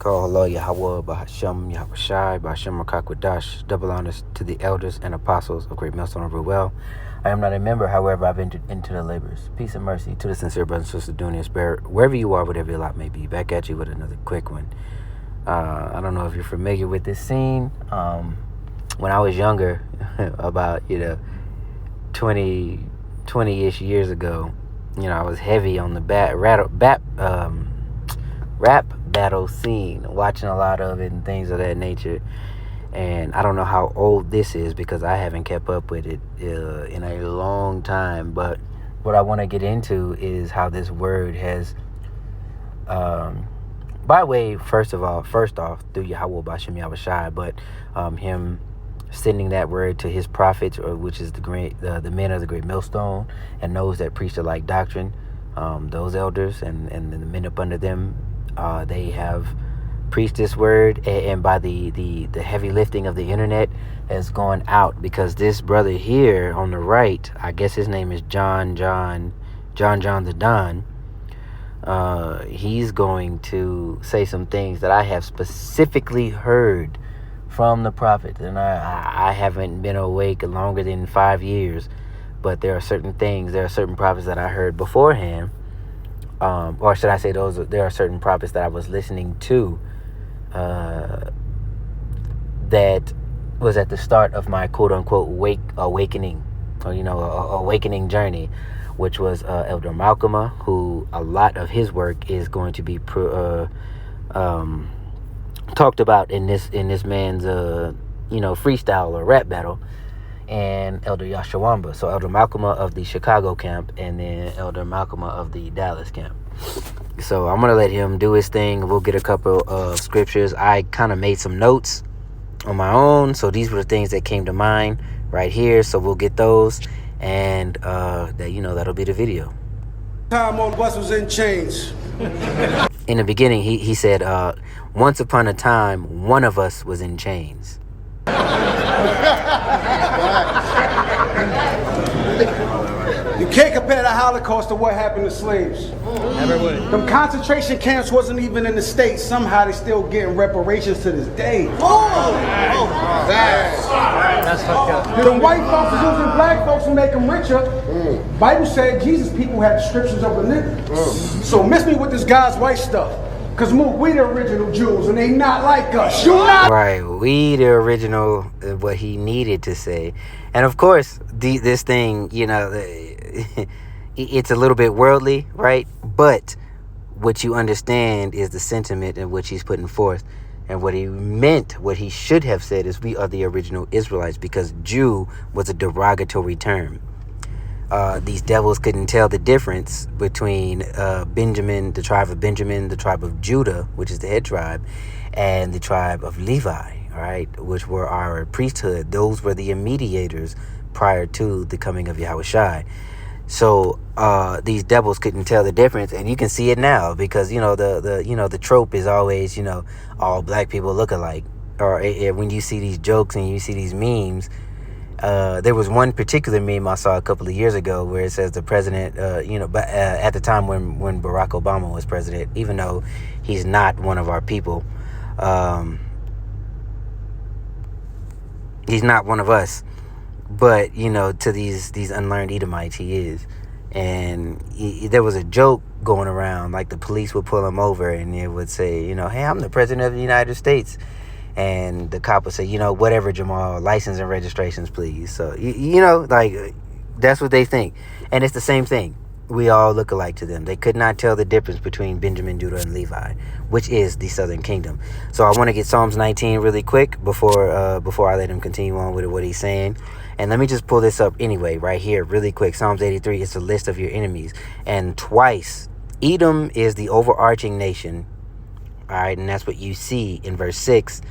Barakah Allah Yahweh Bahasham Yahushai Bahasham Rakakwadash. Double honors to the elders and apostles of Great Millstone of Ruel. I am not a member, however, I've entered into the labors. Peace and mercy to the sincere brothers and sisters doing this. Wherever you are, whatever your lot may be. Back at you with another quick one. I don't know if you're familiar with this scene. When I was younger, about 20-ish years ago, I was heavy on the rap battle scene, watching a lot of it and things of that nature. And I don't know how old this is because I haven't kept up with it in a long time. But what I want to get into is how this word has, by way, first off, through Yahweh Bashem Yahushai, but him sending that word to his prophets, which is the men of the Great Millstone, and those that preach the like doctrine, those elders and the men up under them. They have preached this word, and by the heavy lifting of the internet has gone out, because this brother here on the right, I guess his name is John the Don. He's going to say some things that I have specifically heard from the prophet, and I haven't been awake longer than 5 years, but there are certain prophets that I heard beforehand. Or should I say there are certain prophets that I was listening to that was at the start of my quote-unquote awakening, or awakening journey, which was Elder Malcolm, who a lot of his work is going to be talked about in this man's freestyle or rap battle, and Elder Yashawamba. So Elder Malcolm of the Chicago camp, and then Elder Malcolm of the Dallas camp. So I'm going to let him do his thing. We'll get a couple of scriptures. I kind of made some notes on my own, so these were the things that came to mind right here. So we'll get those, and that'll be the video. Time all of us was in chains. In the beginning, he said, once upon a time, one of us was in chains. You can't compare the Holocaust to what happened to slaves. Never would. Them concentration camps wasn't even in the States. Somehow they still getting reparations to this day. That's fucked up. Them white folks is using black folks to make them richer. Bible said Jesus people had descriptions of the nigga. So miss me with this guy's white stuff. Because we the original Jews and they not like us. You not. Right, we the original, what he needed to say. And of course, this thing, it's a little bit worldly, right? But what you understand is the sentiment in which he's putting forth. And what he meant, what he should have said is we are the original Israelites, because Jew was a derogatory term. These devils couldn't tell the difference between Benjamin, the tribe of Benjamin, the tribe of Judah, which is the head tribe, and the tribe of Levi, right, which were our priesthood. Those were the mediators prior to the coming of Yahushai. So these devils couldn't tell the difference, and you can see it now, because the trope is always all black people look alike, or when you see these jokes and you see these memes. There was one particular meme I saw a couple of years ago where it says the president, at the time when Barack Obama was president, even though he's not one of our people, he's not one of us, but, to these unlearned Edomites, he is. And there was a joke going around, like the police would pull him over and it would say, hey, I'm the president of the United States. And the cop would say, whatever, Jamal, license and registrations, please. So, that's what they think. And it's the same thing. We all look alike to them. They could not tell the difference between Benjamin, Judah, and Levi, which is the southern kingdom. So I want to get Psalms 19 really quick before I let him continue on with what he's saying. And let me just pull this up anyway, right here, really quick. Psalms 83 is a list of your enemies. And twice, Edom is the overarching nation. All right, and that's what you see in verse 6.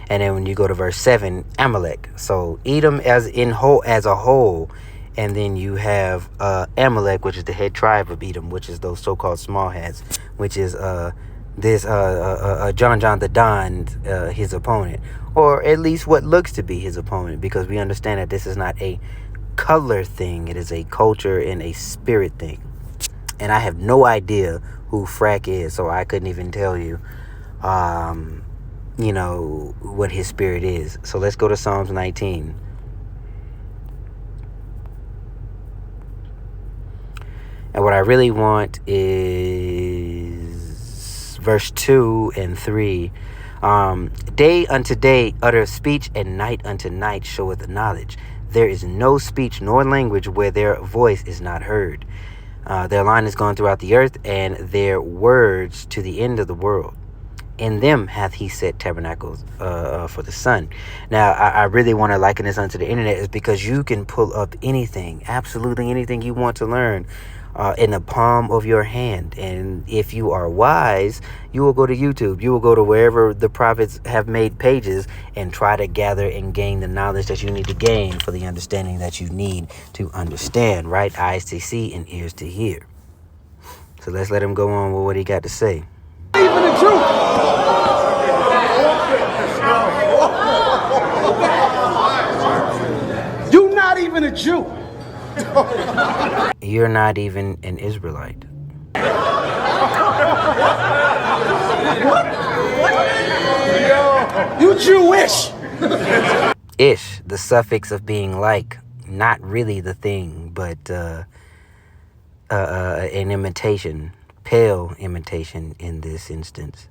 And then when you go to verse 7, Amalek. So Edom as a whole. And then you have Amalek, which is the head tribe of Edom, which is those so-called small hats, which is John the Don, his opponent. Or at least what looks to be his opponent, because we understand that this is not a color thing. It is a culture and a spirit thing. And I have no idea who Frack is, so I couldn't even tell you what his spirit is. So let's go to Psalms 19. And what I really want is verse 2 and 3. Day unto day uttereth speech, and night unto night showeth knowledge. There is no speech nor language where their voice is not heard. Their line is gone throughout the earth, and their words to the end of the world. In them hath he set tabernacles for the sun. Now, I really want to liken this unto the internet, is because you can pull up anything, absolutely anything you want to learn, in the palm of your hand. And if you are wise, you will go to YouTube. You will go to wherever the prophets have made pages and try to gather and gain the knowledge that you need to gain for the understanding that you need to understand, right? Eyes to see and ears to hear. So let's let him go on with what he got to say. Even the truth. You're not even a Jew. You're not even an Israelite. You Jewish. Ish, the suffix of being like, not really the thing, but an imitation, pale imitation in this instance.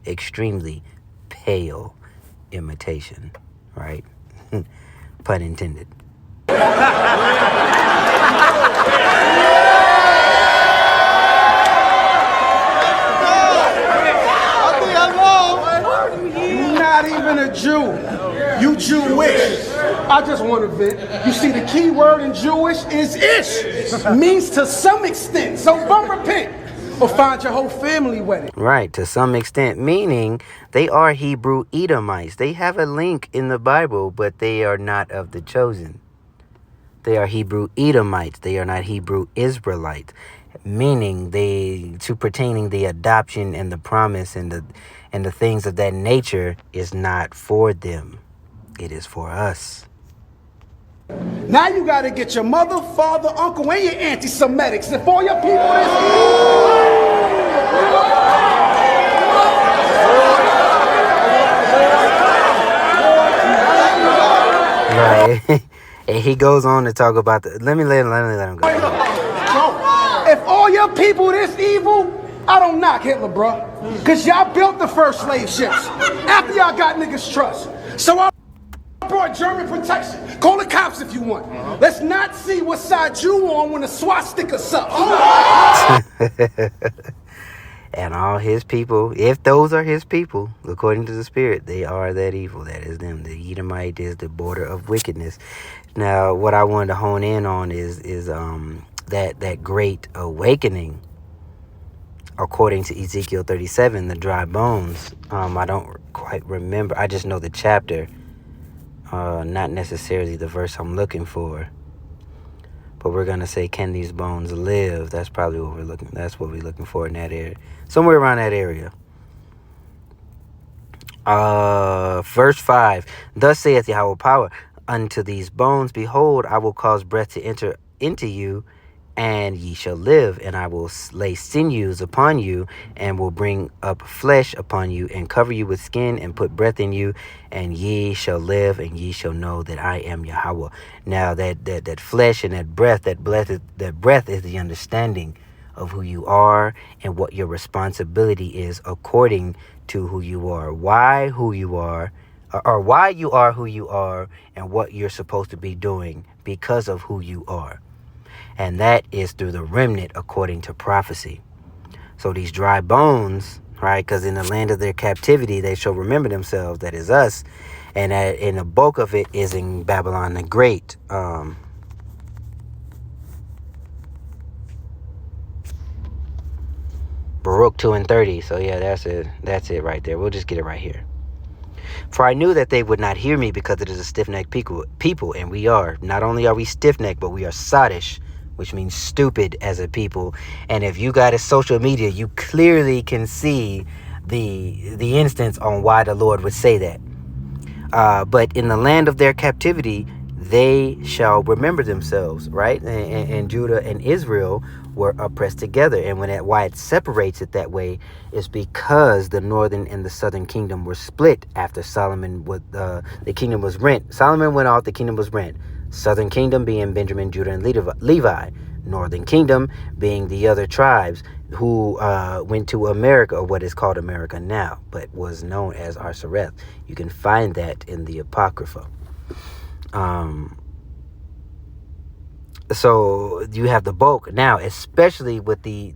Extremely pale imitation, right? Pun intended. You're not even a Jew. You Jewish. I just want to vent. You see, the key word in Jewish is ish. Means to some extent. So don't repent or find your whole family wedding. Right, to some extent, meaning they are Hebrew Edomites. They have a link in the Bible, but they are not of the chosen. They are Hebrew Edomites. They are not Hebrew Israelites, meaning to pertaining the adoption and the promise and the things of that nature is not for them. It is for us. Now you got to get your mother, father, uncle, and your anti-Semitics. If all your people Right. And he goes on to talk about let me let him go. If all your people this evil, I don't knock Hitler, bro. Because y'all built the first slave ships after y'all got niggas' trust. So I brought German protection. Call the cops if you want. Let's not see what side you on when the swastika sucks. And all his people, if those are his people, according to the Spirit, they are that evil. That is them. The Edomite is the border of wickedness. Now, what I wanted to hone in on is that great awakening, according to Ezekiel 37, the dry bones. I don't quite remember. I just know the chapter, not necessarily the verse I'm looking for. But we're gonna say, can these bones live? That's probably what we're looking. That's what we're looking for in that area, somewhere around that area. Verse 5. Thus saith Yahweh power unto these bones, behold, I will cause breath to enter into you, and ye shall live, and I will lay sinews upon you, and will bring up flesh upon you, and cover you with skin, and put breath in you, and ye shall live, and ye shall know that I am Yahweh. Now that flesh and that breath is the understanding of who you are and what your responsibility is according to who you are, why you are who you are, and what you're supposed to be doing because of who you are. And that is through the remnant according to prophecy. So these dry bones, right? Because in the land of their captivity, they shall remember themselves. That is us. And the bulk of it is in Babylon the Great. Baruch 2 and 30. So yeah, that's it. That's it right there. We'll just get it right here. For I knew that they would not hear me because it is a stiff-necked people. And we are. Not only are we stiff-necked, but we are sottish, which means stupid as a people. And if you got a social media, you clearly can see the instance on why the Lord would say that. But in the land of their captivity, they shall remember themselves, right? And Judah and Israel were oppressed together. And why it separates it that way is because the northern and the southern kingdom were split after Solomon the kingdom was rent. Solomon went off, the kingdom was rent. Southern kingdom being Benjamin, Judah, and Levi. Northern kingdom being the other tribes who went to America, or what is called America now, but was known as Arsareth. You can find that in the Apocrypha. So you have the bulk now, especially with the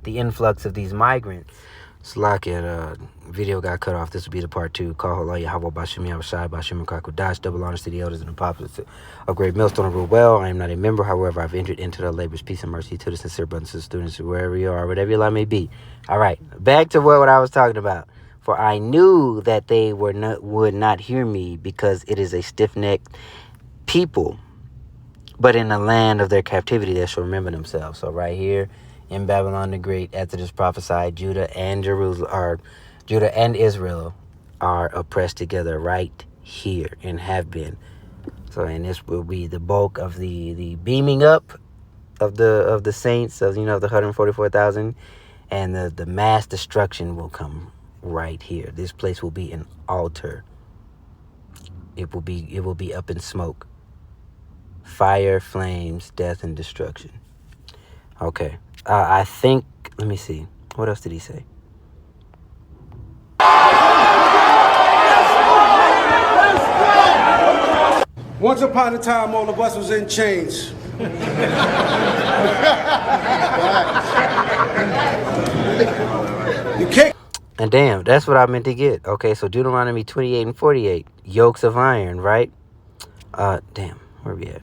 influx of these migrants. Slack video got cut off. This will be the part 2. Call Hola Yahweh Bashim Yahushai Bashim Kakudash. Double honors to the elders and the apostles of Great Millstone rule well. I am not a member, however, I've entered into the labors, peace, and mercy to the sincere brothers and students, wherever you are, whatever your life may be. All right, back to what I was talking about. For I knew that they would not hear me, because it is a stiff-necked people, but in the land of their captivity they shall remember themselves. So right here in Babylon the Great, after this prophesied, Judah and Israel are oppressed together right here, and have been. So, and this will be the bulk of the beaming up of the saints, of the 144,000, and the mass destruction will come right here. This place will be an altar. It will be up in smoke, fire, flames, death, and destruction. Okay. I think, let me see. What else did he say? Once upon a time, all of us was in chains. You can't. And damn, that's what I meant to get. Okay, so Deuteronomy 28 and 48. Yokes of iron, right? Damn, where we at?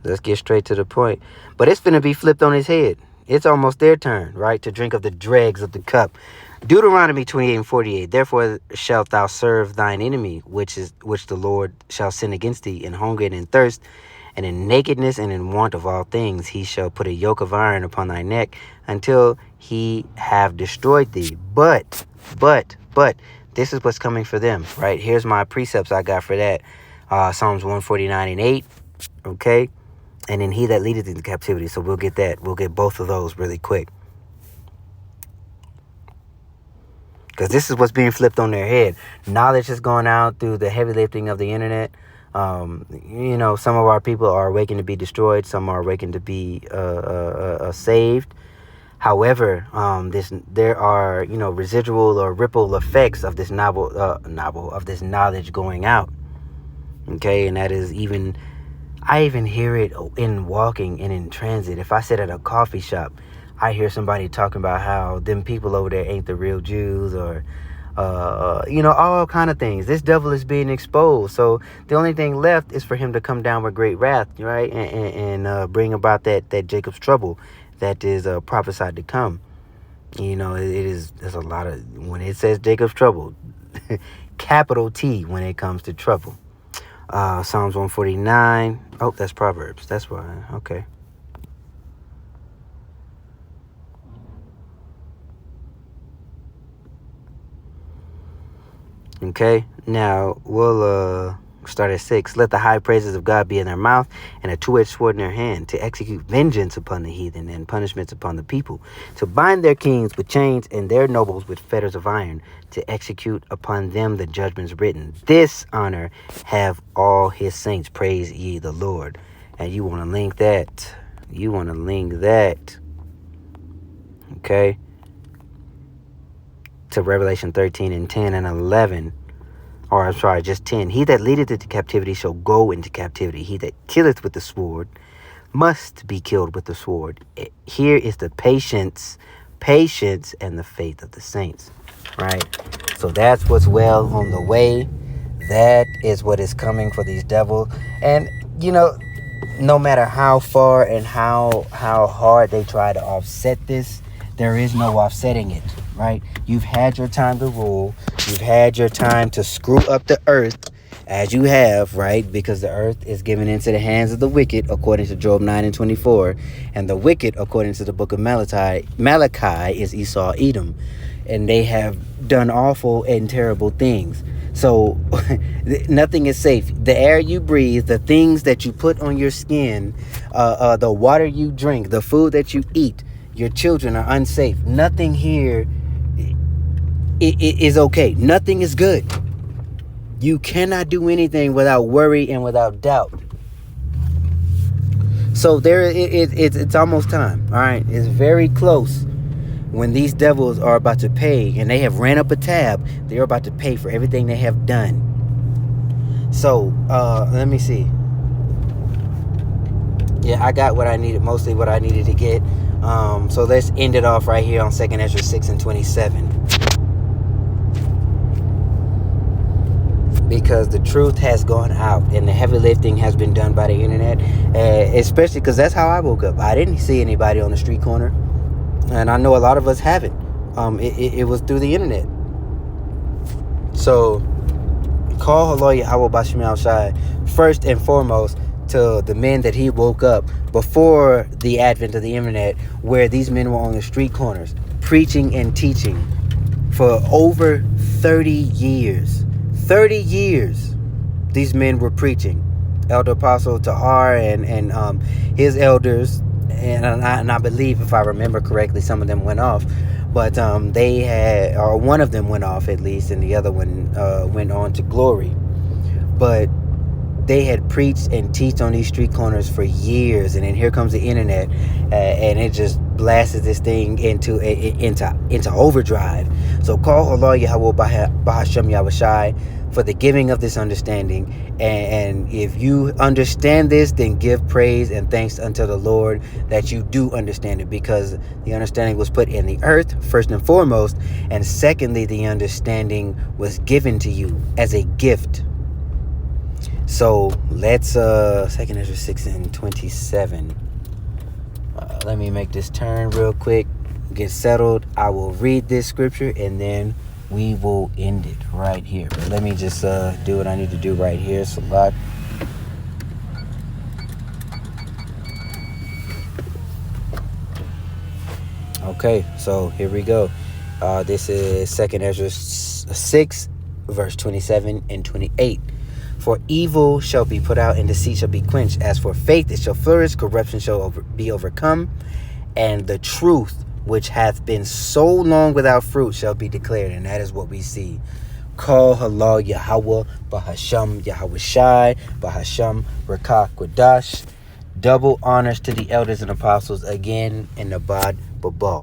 Let's get straight to the point. But it's finna be flipped on his head. It's almost their turn, right? To drink of the dregs of the cup. Deuteronomy 28 and 48. Therefore shalt thou serve thine enemy, which the Lord shall send against thee, in hunger and in thirst, and in nakedness and in want of all things. He shall put a yoke of iron upon thy neck until he have destroyed thee. But, this is what's coming for them, right? Here's my precepts I got for that. Psalms 149 and 8. Okay. And then he that leadeth into captivity. So we'll get that. We'll get both of those really quick. Because this is what's being flipped on their head. Knowledge is going out through the heavy lifting of the internet. Some of our people are awakened to be destroyed. Some are awakened to be saved. However, there are, residual or ripple effects of this of this knowledge going out. Okay, and that is I even hear it in walking and in transit. If I sit at a coffee shop, I hear somebody talking about how them people over there ain't the real Jews, or, all kind of things. This devil is being exposed. So the only thing left is for him to come down with great wrath, right? And bring about that Jacob's trouble that is prophesied to come. There's a lot of, when it says Jacob's trouble, capital T when it comes to trouble. Psalms 149. Oh, that's Proverbs. That's why. Okay. Okay. Now we'll start at 6. Let the high praises of God be in their mouth, and a two-edged sword in their hand, to execute vengeance upon the heathen and punishments upon the people, to bind their kings with chains and their nobles with fetters of iron, to execute upon them the judgments written. This honor have all his saints. Praise ye the Lord. And you want to link that. Okay. To Revelation 13 and 10 and 11. Or I'm sorry, just 10. He that leadeth into captivity shall go into captivity. He that killeth with the sword must be killed with the sword. Here is the patience and the faith of the saints. Right? So that's what's well on the way. That is what is coming for these devils. And, no matter how far and how hard they try to offset this, there is no offsetting it, right? You've had your time to rule. You've had your time to screw up the earth. as you have, right? Because the earth is given into the hands of the wicked, according to Job 9:24. And the wicked, according to the book of Malachi is Esau, Edom. And they have done awful and terrible things. So nothing is safe. The air you breathe, the things that you put on your skin, the water you drink, the food that you eat, your children are unsafe. Nothing here is okay. Nothing is good. You cannot do anything without worry and without doubt. So it's almost time. All right, it's very close. When these devils are about to pay, and they have ran up a tab, they're about to pay for everything they have done. So let me see. Yeah, I got what I needed, mostly what I needed to get. So let's end it off right here on 2nd Ezra 6:27. Because the truth has gone out and the heavy lifting has been done by the internet, especially because that's how I woke up. I didn't see anybody on the street corner, and I know a lot of us haven't. It was through the internet. So call Haloy Yahweh Bashim Al-Shai first and foremost to the men that he woke up before the advent of the internet, where these men were on the street corners preaching and teaching for over 30 years. 30 years these men were preaching. Elder Apostle Tahar and his elders, and I believe, if I remember correctly, some of them went off, but they had, or one of them went off at least, and the other one went on to glory. But they had preached and teached on these street corners for years, and then here comes the internet, and it just blasts this thing into overdrive. So call Haloy Yahweh Bahashem Yahushai for the giving of this understanding, and if you understand this, then give praise and thanks unto the Lord that you do understand it, because the understanding was put in the earth first and foremost, and secondly, the understanding was given to you as a gift. So let's 2nd Ezra 6:27. Let me make this turn real quick, get settled. I will read this scripture and then we will end it right here. But let me just do what I need to do right here. Salat. Okay, so here we go. This is 2nd Ezra 6, verse 27 and 28. For evil shall be put out, and deceit shall be quenched. As for faith, it shall flourish, corruption shall be overcome, and the truth, which hath been so long without fruit, shall be declared. And that is what we see. Call Halal Yahweh, Bahasham Yahweh Shai, Bahasham Rakah Quadash. Double honors to the elders and apostles again in the Bad Babal.